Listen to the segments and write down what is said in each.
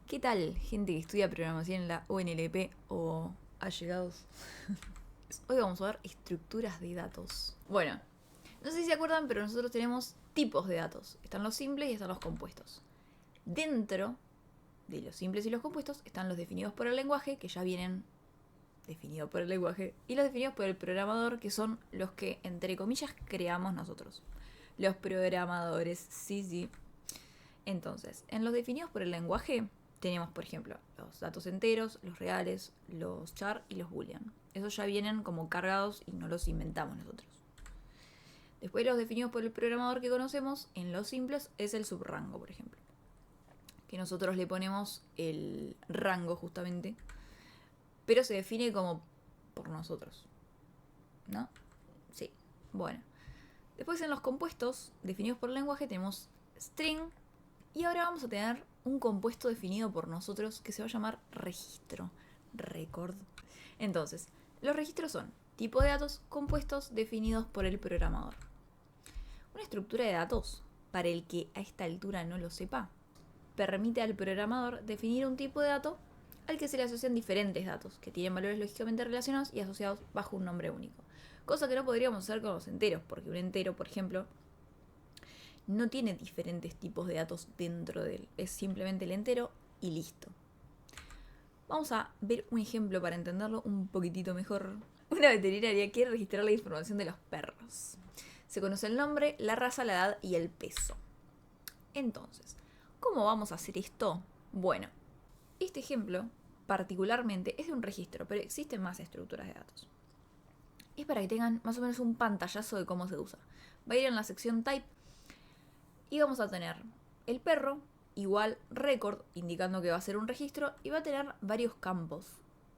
¿Qué tal, gente que estudia programación en la UNLP o allegados? Hoy vamos a ver estructuras de datos. Bueno, no sé si se acuerdan, pero nosotros tenemos tipos de datos. Están los simples y están los compuestos. Dentro de los simples y los compuestos están los definidos por el lenguaje, que ya vienen definidos por el lenguaje, y los definidos por el programador, que son los que, entre comillas, creamos nosotros. Los programadores, sí. Entonces, en los definidos por el lenguaje tenemos, por ejemplo, los datos enteros, los reales, los char y los boolean. Esos ya vienen como cargados y no los inventamos nosotros. Después los definidos por el programador que conocemos, en los simples es el subrango, por ejemplo. Que nosotros le ponemos el rango justamente, pero se define como por nosotros, ¿no? Sí, bueno. Después en los compuestos definidos por el lenguaje tenemos string, y ahora vamos a tener un compuesto definido por nosotros que se va a llamar registro. Record. Entonces, los registros son tipo de datos compuestos definidos por el programador. Una estructura de datos, para el que a esta altura no lo sepa, permite al programador definir un tipo de dato al que se le asocian diferentes datos, que tienen valores lógicamente relacionados y asociados bajo un nombre único. Cosa que no podríamos hacer con los enteros, porque un entero, por ejemplo, no tiene diferentes tipos de datos dentro de él. Es simplemente el entero y listo. Vamos a ver un ejemplo para entenderlo un poquitito mejor. Una veterinaria quiere registrar la información de los perros. Se conoce el nombre, la raza, la edad y el peso. Entonces, ¿cómo vamos a hacer esto? Bueno, este ejemplo particularmente es de un registro, pero existen más estructuras de datos. Es para que tengan más o menos un pantallazo de cómo se usa. Va a ir en la sección Type y vamos a tener el perro igual record, indicando que va a ser un registro, y va a tener varios campos.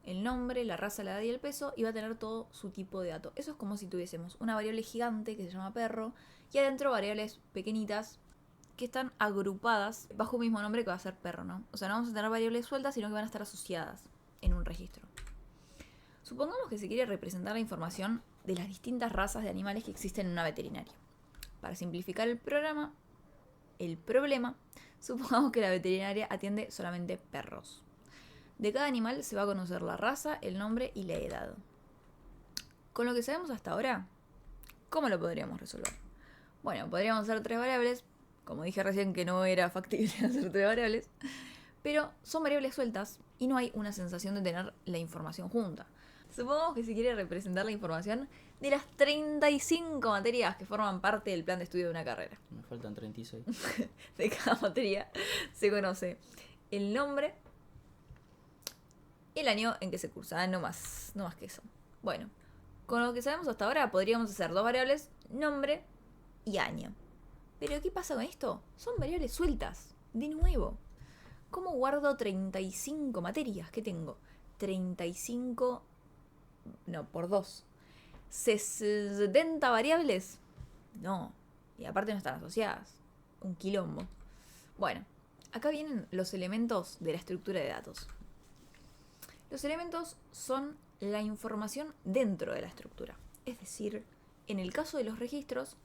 El nombre, la raza, la edad y el peso, y va a tener todo su tipo de dato. Eso es como si tuviésemos una variable gigante que se llama perro, y adentro variables pequeñitas que están agrupadas bajo un mismo nombre que va a ser perro, ¿no? O sea, no vamos a tener variables sueltas, sino que van a estar asociadas en un registro. Supongamos que se quiere representar la información de las distintas razas de animales que existen en una veterinaria. Para simplificar el problema, supongamos que la veterinaria atiende solamente perros. De cada animal se va a conocer la raza, el nombre y la edad. Con lo que sabemos hasta ahora, ¿cómo lo podríamos resolver? Bueno, podríamos hacer 3 variables, como dije recién que no era factible hacer 3 variables, pero son variables sueltas y no hay una sensación de tener la información junta. Supongamos que se quiere representar la información de las 35 materias que forman parte del plan de estudio de una carrera. Me faltan 36. De cada materia se conoce el nombre, el año en que se cursa, no más que eso. Bueno, con lo que sabemos hasta ahora podríamos hacer 2 variables, nombre y año. Pero ¿qué pasa con esto? Son variables sueltas, de nuevo. ¿Cómo guardo 35 materias? ¿Qué tengo? 35... No, por 2. ¿70 variables? No. Y aparte no están asociadas. Un quilombo. Bueno, acá vienen los elementos de la estructura de datos. Los elementos son la información dentro de la estructura. Es decir, en el caso de los registros,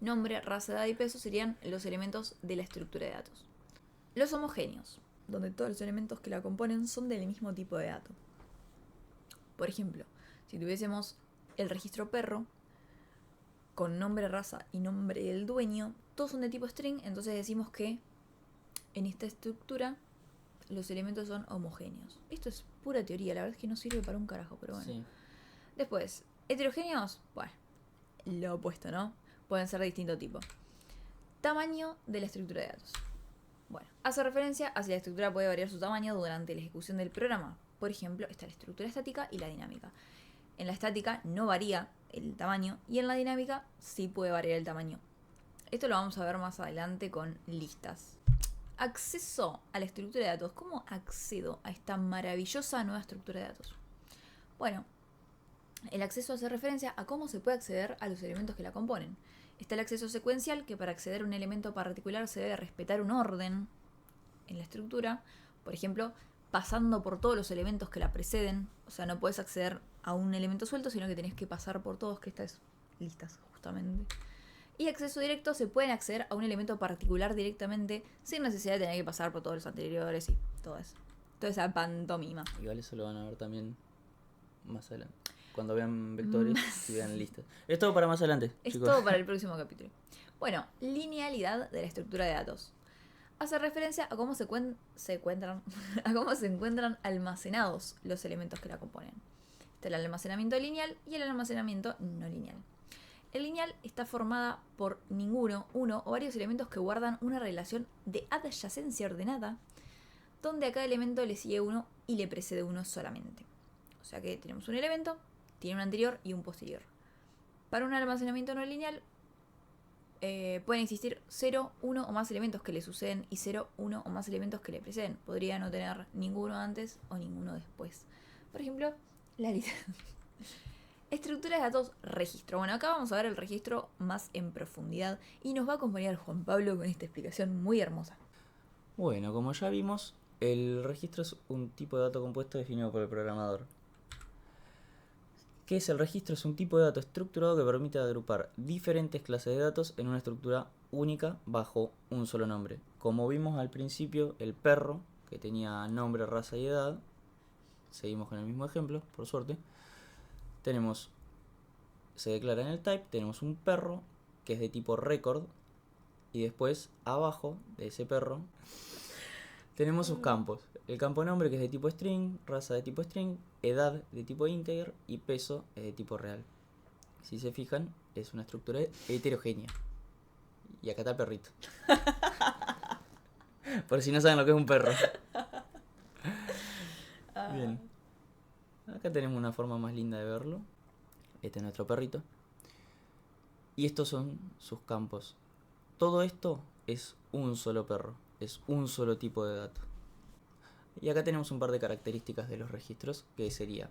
nombre, raza, edad y peso serían los elementos de la estructura de datos. Los homogéneos, donde todos los elementos que la componen son del mismo tipo de dato. Por ejemplo, si tuviésemos el registro perro, con nombre, raza y nombre del dueño, todos son de tipo string, entonces decimos que en esta estructura los elementos son homogéneos. Esto es pura teoría, la verdad es que no sirve para un carajo, pero bueno. Sí. Después, heterogéneos, bueno, lo opuesto, ¿no? Pueden ser de distinto tipo. Tamaño de la estructura de datos. Bueno, hace referencia a si la estructura puede variar su tamaño durante la ejecución del programa. Por ejemplo, está la estructura estática y la dinámica. En la estática no varía el tamaño y en la dinámica sí puede variar el tamaño. Esto lo vamos a ver más adelante con listas. Acceso a la estructura de datos. ¿Cómo accedo a esta maravillosa nueva estructura de datos? Bueno, el acceso hace referencia a cómo se puede acceder a los elementos que la componen. Está el acceso secuencial, que para acceder a un elemento particular se debe respetar un orden en la estructura. Por ejemplo, pasando por todos los elementos que la preceden. O sea, no puedes acceder a un elemento suelto, sino que tenés que pasar por todos, que esta es listas, justamente. Y acceso directo, se pueden acceder a un elemento particular directamente sin necesidad de tener que pasar por todos los anteriores y todo eso. Toda esa pantomima. Igual eso lo van a ver también más adelante. Cuando vean vectores y vean listas. Es todo para más adelante, Es chicos. todo para el próximo capítulo. Bueno, linealidad de la estructura de datos. Hace referencia a cómo a cómo se encuentran almacenados los elementos que la componen. Está el almacenamiento lineal y el almacenamiento no lineal. El lineal está formada por ninguno, uno o varios elementos que guardan una relación de adyacencia ordenada, donde a cada elemento le sigue uno y le precede uno solamente. O sea que tenemos un elemento, tiene un anterior y un posterior. Para un almacenamiento no lineal, pueden existir 0, 1 o más elementos que le suceden y 0, 1 o más elementos que le preceden. Podría no tener ninguno antes o ninguno después. Por ejemplo, la lista. Estructuras de datos, registro. Bueno, acá vamos a ver el registro más en profundidad y nos va a acompañar Juan Pablo con esta explicación muy hermosa. Bueno, como ya vimos, el registro es un tipo de dato compuesto definido por el programador. ¿Qué es el registro? Es un tipo de dato estructurado que permite agrupar diferentes clases de datos en una estructura única bajo un solo nombre. Como vimos al principio, el perro, que tenía nombre, raza y edad, seguimos con el mismo ejemplo, por suerte. Se declara en el type, tenemos un perro que es de tipo record y después abajo de ese perro tenemos sus campos. El campo nombre que es de tipo string, raza de tipo string, edad de tipo integer y peso es de tipo real. Si se fijan, es una estructura heterogénea. Y acá está el perrito. Por si no saben lo que es un perro. Bien. Acá tenemos una forma más linda de verlo. Este es nuestro perrito. Y estos son sus campos. Todo esto es un solo perro. Es un solo tipo de dato. Y acá tenemos un par de características de los registros, que sería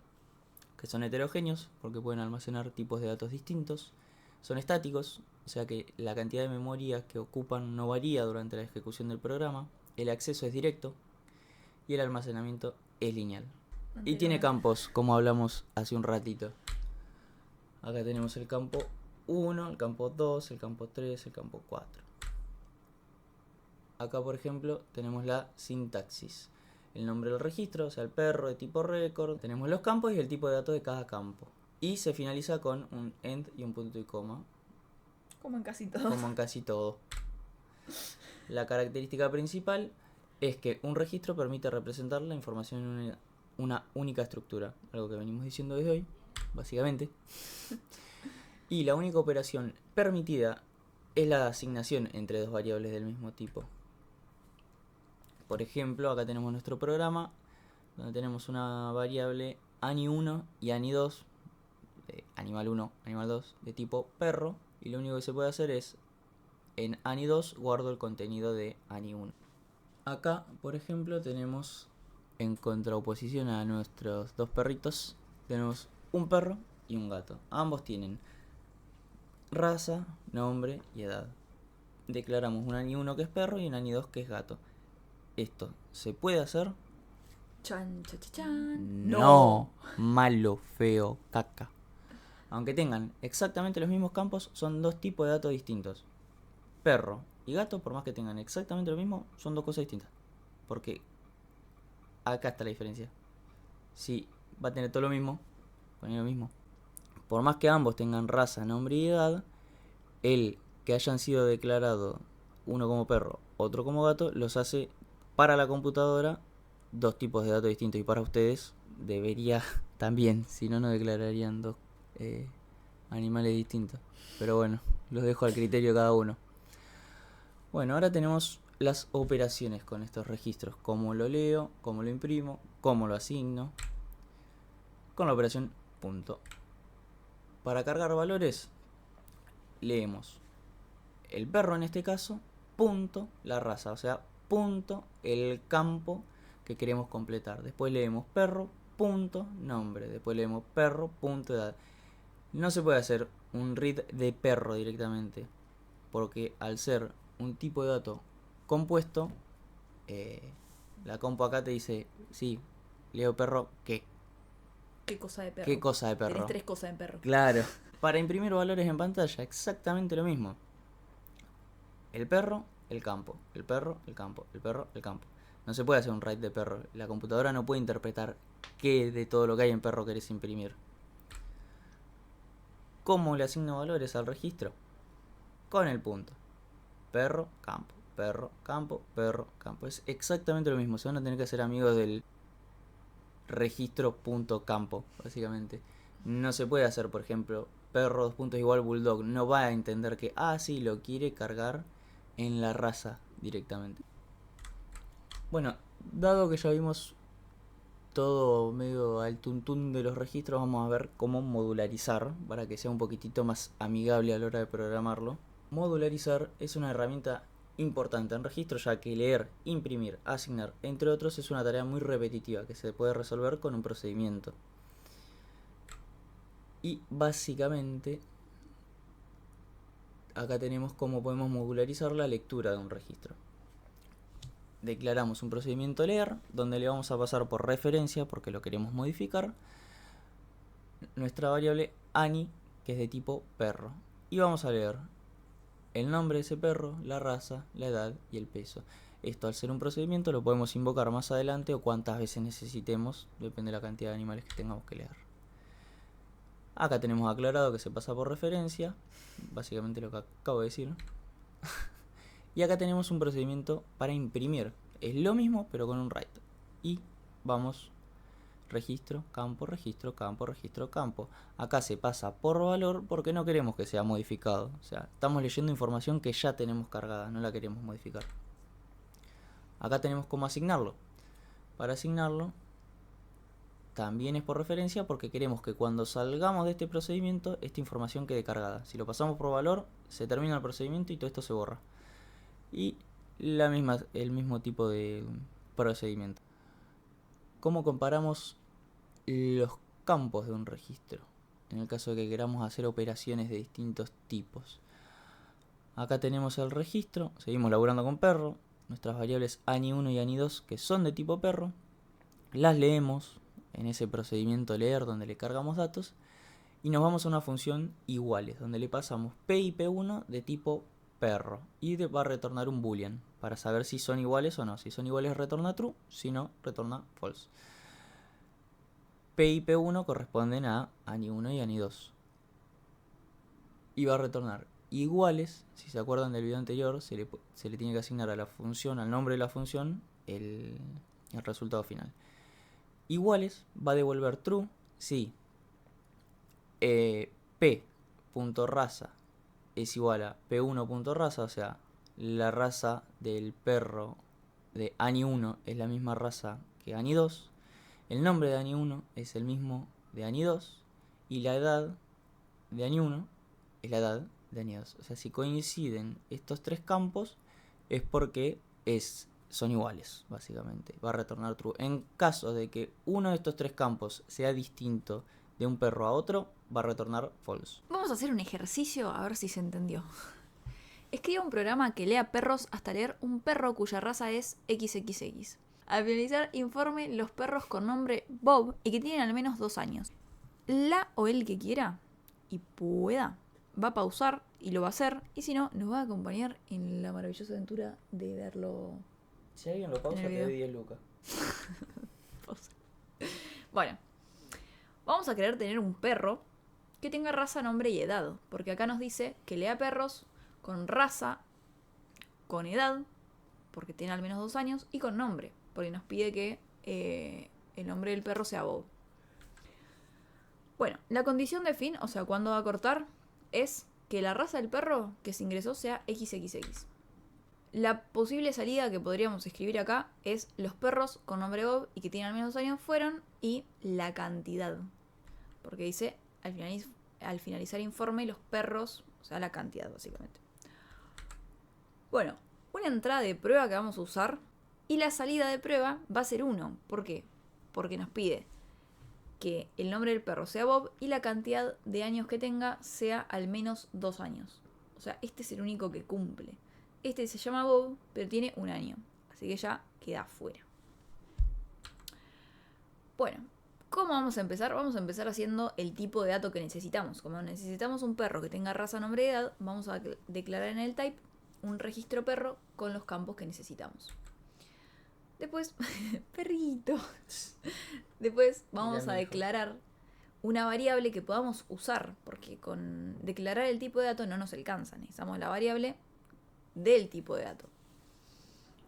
que son heterogéneos, porque pueden almacenar tipos de datos distintos. Son estáticos, o sea que la cantidad de memoria que ocupan no varía durante la ejecución del programa. El acceso es directo y el almacenamiento es lineal. Y tiene campos, como hablamos hace un ratito. Acá tenemos el campo 1, el campo 2, el campo 3, el campo 4. Acá, por ejemplo, tenemos la sintaxis. El nombre del registro, o sea, el perro de tipo record. Tenemos los campos y el tipo de datos de cada campo. Y se finaliza con un end y un punto y coma. Como en casi todo. Como en casi todo. La característica principal es que un registro permite representar la información en una única estructura. Algo que venimos diciendo desde hoy, básicamente. Y la única operación permitida es la asignación entre dos variables del mismo tipo. Por ejemplo, acá tenemos nuestro programa, donde tenemos una variable ani1 y ani2, animal 1, animal 2, de tipo perro, y lo único que se puede hacer es, en ani2 guardo el contenido de ani1. Acá, por ejemplo, tenemos, en contraoposición a nuestros dos perritos, tenemos un perro y un gato. Ambos tienen raza, nombre y edad. Declaramos un ani1 que es perro y un ani2 que es gato. ¿Esto se puede hacer? Chan, chan, chan, chan. No. Malo, feo, caca. Aunque tengan exactamente los mismos campos, son dos tipos de datos distintos. Perro y gato, por más que tengan exactamente lo mismo, son dos cosas distintas. Porque acá está la diferencia. Si va a tener todo lo mismo, poner lo mismo. Por más que ambos tengan raza, nombre y edad, el que hayan sido declarados uno como perro, otro como gato, los hace para la computadora dos tipos de datos distintos. Y para ustedes debería también, si no, no declararían dos animales distintos. Pero bueno, los dejo al criterio de cada uno. Bueno, ahora tenemos las operaciones con estos registros. Cómo lo leo, cómo lo imprimo, cómo lo asigno. Con la operación punto. Para cargar valores, leemos el perro en este caso, punto la raza, o sea, punto el campo que queremos completar. Después leemos perro, punto nombre. Después leemos perro, punto edad. No se puede hacer un read de perro directamente, porque al ser un tipo de dato compuesto, la compu acá te dice, sí, leo perro, ¿qué? ¿Qué cosa de perro? ¿Qué cosa de perro? Tenés tres cosas de perro. Claro. Para imprimir valores en pantalla, exactamente lo mismo. el perro, el campo, el perro, el campo, el perro, el campo. No se puede hacer un write de perro. La computadora no puede interpretar qué de todo lo que hay en perro querés imprimir. ¿Cómo le asigno valores al registro? Con el punto. Perro, campo, perro, campo, perro, campo. Es exactamente lo mismo. Se van a tener que hacer amigos del registro.campo, básicamente. No se puede hacer, por ejemplo, perro dos puntos igual bulldog. No va a entender que, sí, lo quiere cargar en la raza directamente. Bueno, dado que ya vimos todo medio al tuntún de los registros, vamos a ver cómo modularizar para que sea un poquitito más amigable a la hora de programarlo. Modularizar es una herramienta importante en registro, ya que leer, imprimir, asignar, entre otros, es una tarea muy repetitiva que se puede resolver con un procedimiento. Y básicamente acá tenemos cómo podemos modularizar la lectura de un registro. Declaramos un procedimiento leer, donde le vamos a pasar por referencia, porque lo queremos modificar, nuestra variable ani, que es de tipo perro. Y vamos a leer el nombre de ese perro, la raza, la edad y el peso. Esto, al ser un procedimiento, lo podemos invocar más adelante o cuantas veces necesitemos, depende de la cantidad de animales que tengamos que leer. Acá tenemos aclarado que se pasa por referencia, básicamente lo que acabo de decir. Y acá tenemos un procedimiento para imprimir. Es lo mismo, pero con un write. Y vamos, registro, campo, registro, campo, registro, campo. Acá se pasa por valor porque no queremos que sea modificado. O sea, estamos leyendo información que ya tenemos cargada, no la queremos modificar. Acá tenemos cómo asignarlo. Para asignarlo, también es por referencia porque queremos que cuando salgamos de este procedimiento, esta información quede cargada. Si lo pasamos por valor, se termina el procedimiento y todo esto se borra. Y el mismo tipo de procedimiento. ¿Cómo comparamos los campos de un registro? En el caso de que queramos hacer operaciones de distintos tipos. Acá tenemos el registro, seguimos laburando con perro. Nuestras variables ani1 y ani2, que son de tipo perro, las leemos en ese procedimiento leer donde le cargamos datos. Y nos vamos a una función iguales, donde le pasamos p y p1 de tipo perro. Y va a retornar un boolean para saber si son iguales o no. Si son iguales retorna true, si no retorna false. P y P1 corresponden a ani1 y ani2. Y va a retornar iguales. Si se acuerdan del video anterior, se le tiene que asignar a la función, al nombre de la función, el resultado final. Iguales va a devolver true si p.raza es igual a p1.raza, o sea, la raza del perro de ani1 es la misma raza que ani2, el nombre de ani1 es el mismo de ani2 y la edad de ani1 es la edad de ani2. O sea, si coinciden estos tres campos es porque son iguales, básicamente. Va a retornar true. En caso de que uno de estos tres campos sea distinto de un perro a otro, va a retornar false. Vamos a hacer un ejercicio a ver si se entendió. Escriba un programa que lea perros hasta leer un perro cuya raza es XXX. Al finalizar, informe los perros con nombre Bob y que tienen al menos 2 años. La o el que quiera y pueda va a pausar y lo va a hacer, y si no, nos va a acompañar en la maravillosa aventura de verlo. Si alguien lo pausa, te doy 10 lucas. Bueno, vamos a querer tener un perro que tenga raza, nombre y edad, porque acá nos dice que lea perros con raza, con edad, porque tiene al menos 2 años, y con nombre, porque nos pide que el nombre del perro sea Bob. Bueno, la condición de fin, o sea, cuando va a cortar, es que la raza del perro que se ingresó sea XXX. La posible salida que podríamos escribir acá es los perros con nombre Bob y que tienen al menos 2 años fueron y la cantidad. Porque dice, al finalizar informe, los perros, o sea, la cantidad básicamente. Bueno, una entrada de prueba que vamos a usar y la salida de prueba va a ser 1. ¿Por qué? Porque nos pide que el nombre del perro sea Bob y la cantidad de años que tenga sea al menos 2 años. O sea, este es el único que cumple. Este se llama Bob, pero tiene 1 año. Así que ya queda fuera. Bueno, ¿cómo vamos a empezar? Vamos a empezar haciendo el tipo de dato que necesitamos. Como necesitamos un perro que tenga raza, nombre y edad, vamos a declarar en el type un registro perro con los campos que necesitamos. Después, perrito. Después vamos Mirá, a mi hijo. declarar una variable que podamos usar, porque con declarar el tipo de dato no nos alcanza. Necesitamos la variable del tipo de dato.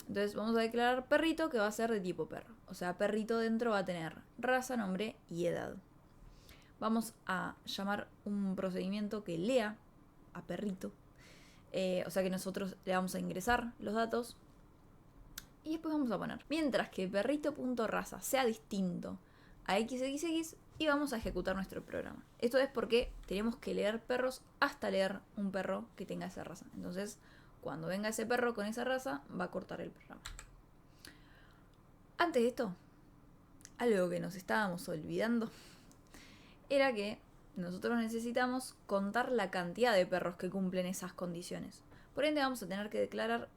Entonces vamos a declarar perrito, que va a ser de tipo perro. O sea, perrito dentro va a tener raza, nombre y edad. Vamos a llamar un procedimiento que lea a perrito. O sea que nosotros le vamos a ingresar los datos. Y después vamos a poner, mientras que perrito.raza sea distinto a xxx, y vamos a ejecutar nuestro programa. Esto es porque tenemos que leer perros hasta leer un perro que tenga esa raza. Entonces, cuando venga ese perro con esa raza, va a cortar el programa. Antes de esto, algo que nos estábamos olvidando era que nosotros necesitamos contar la cantidad de perros que cumplen esas condiciones. Por ende, vamos a tener que declarar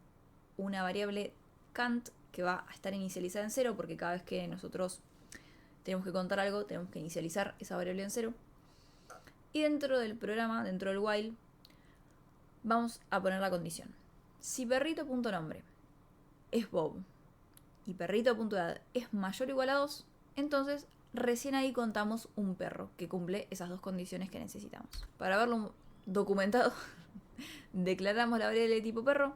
una variable count que va a estar inicializada en 0, porque cada vez que nosotros tenemos que contar algo, tenemos que inicializar esa variable en 0. Y dentro del programa, dentro del while, vamos a poner la condición. Si perrito.nombre es Bob y perrito.edad es mayor o igual a 2, entonces recién ahí contamos un perro que cumple esas dos condiciones que necesitamos. Para verlo documentado, declaramos la variable de tipo perro,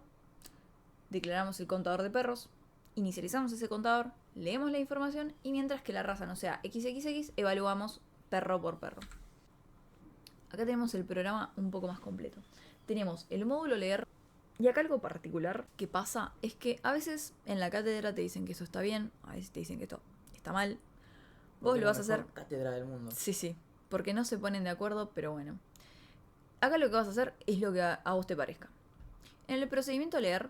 declaramos el contador de perros, inicializamos ese contador, leemos la información y mientras que la raza no sea xxx, evaluamos perro por perro. Acá tenemos el programa un poco más completo. Tenemos el módulo leer. Y acá algo particular que pasa es que a veces en la cátedra te dicen que eso está bien, a veces te dicen que esto está mal. Vos lo vas a hacer. Cátedra del mundo. Sí, porque no se ponen de acuerdo, pero bueno. Acá lo que vas a hacer es lo que a vos te parezca. En el procedimiento leer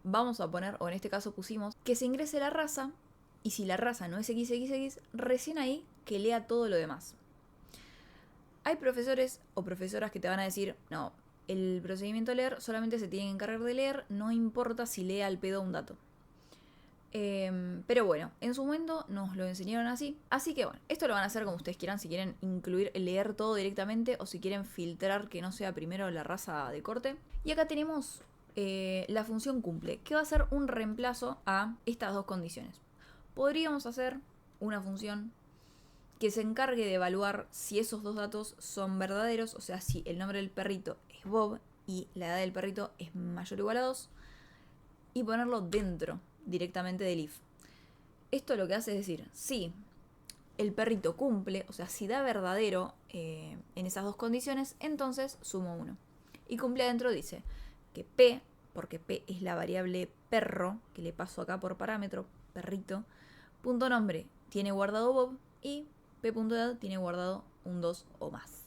vamos a poner, o en este caso pusimos, que se ingrese la raza, y si la raza no es xxx, recién ahí que lea todo lo demás. Hay profesores o profesoras que te van a decir, no, el procedimiento leer solamente se tiene que encargar de leer, no importa si lee al pedo un dato. Pero bueno, en su momento nos lo enseñaron así. Así que bueno, esto lo van a hacer como ustedes quieran, si quieren incluir leer todo directamente o si quieren filtrar que no sea primero la raza de corte. Y acá tenemos la función cumple, que va a ser un reemplazo a estas dos condiciones. Podríamos hacer una función que se encargue de evaluar si esos dos datos son verdaderos, o sea, si el nombre del perrito es Bob y la edad del perrito es mayor o igual a 2, y ponerlo dentro directamente del if. Esto lo que hace es decir, si el perrito cumple, o sea, si da verdadero en esas dos condiciones, entonces sumo 1. Y cumple adentro dice que P, porque P es la variable perro, que le paso acá por parámetro, perrito, punto nombre tiene guardado Bob y P.edad tiene guardado un 2 o más.